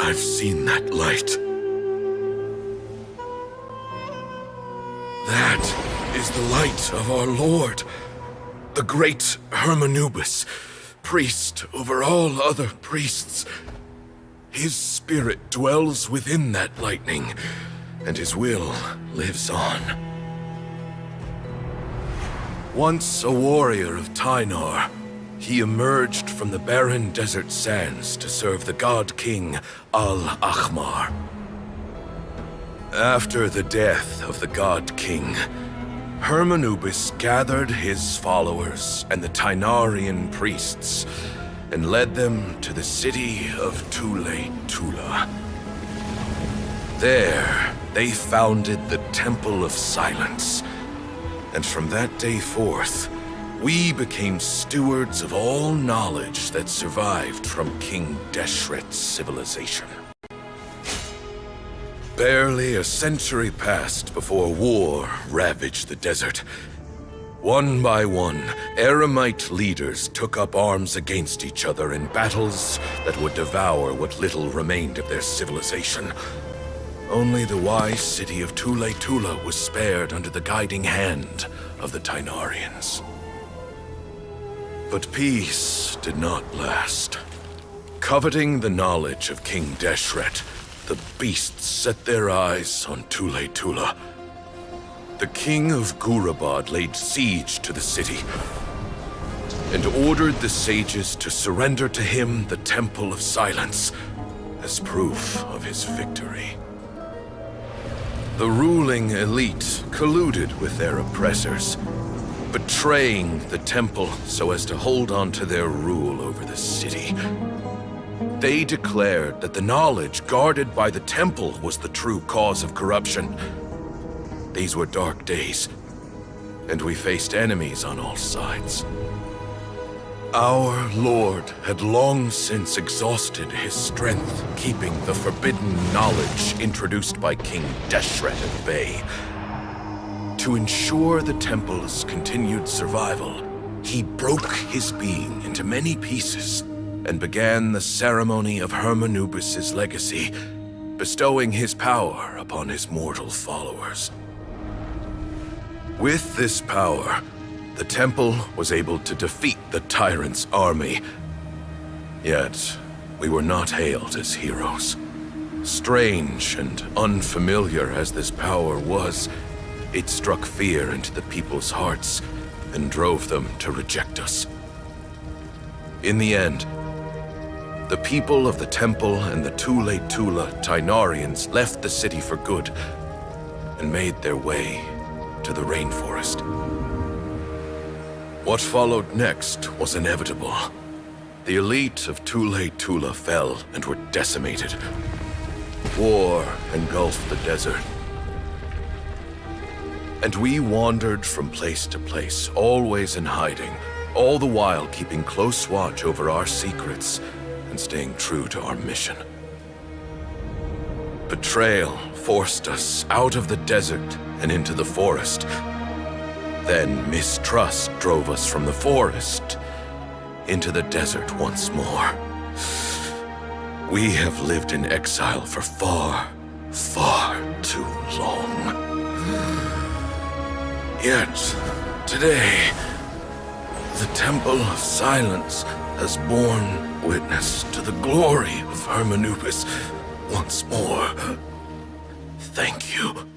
I've seen that light. That is the light of our Lord, the great Hermanubis, priest over all other priests. His spirit dwells within that lightning, and his will lives on. Once a warrior of Tynar, he emerged from the barren desert sands to serve the god king Al-Ahmar. After the death of the god king, Hermanubis gathered his followers and the Tynarian priests and led them to the city of Tula. There, they founded the Temple of Scilence, and from that day forth, we became stewards of all knowledge that survived from King Deshret's civilization. Barely a century passed before war ravaged the desert. One by one, Eremite leaders took up arms against each other in battles that would devour what little remained of their civilization. Only the wise city of Tula was spared under the guiding hand of the Tynarians. But peace did not last. Coveting the knowledge of King Deshret, the beasts set their eyes on Tula. The king of Gurabad laid siege to the city and ordered the sages to surrender to him the Temple of Silence as proof of his victory. The ruling elite colluded with their oppressors, betraying the temple so as to hold on to their rule over the city. They declared that the knowledge guarded by the temple was the true cause of corruption. These were dark days, and we faced enemies on all sides. Our Lord had long since exhausted his strength, keeping the forbidden knowledge introduced by King Deshret at bay. To ensure the temple's continued survival, he broke his being into many pieces and began the ceremony of Hermanubis' legacy, bestowing his power upon his mortal followers. With this power, the temple was able to defeat the tyrant's army. Yet, we were not hailed as heroes. Strange and unfamiliar as this power was, it struck fear into the people's hearts and drove them to reject us. In the end, the people of the temple and the Tula Tynarians left the city for good and made their way to the rainforest. What followed next was inevitable. The elite of Tula fell and were decimated. War engulfed the desert. And we wandered from place to place, always in hiding, all the while keeping close watch over our secrets and staying true to our mission. Betrayal forced us out of the desert and into the forest. Then mistrust drove us from the forest into the desert once more. We have lived in exile for far, far too long. Yet, today, the Temple of Silence has borne witness to the glory of Hermanubis once more. Thank you.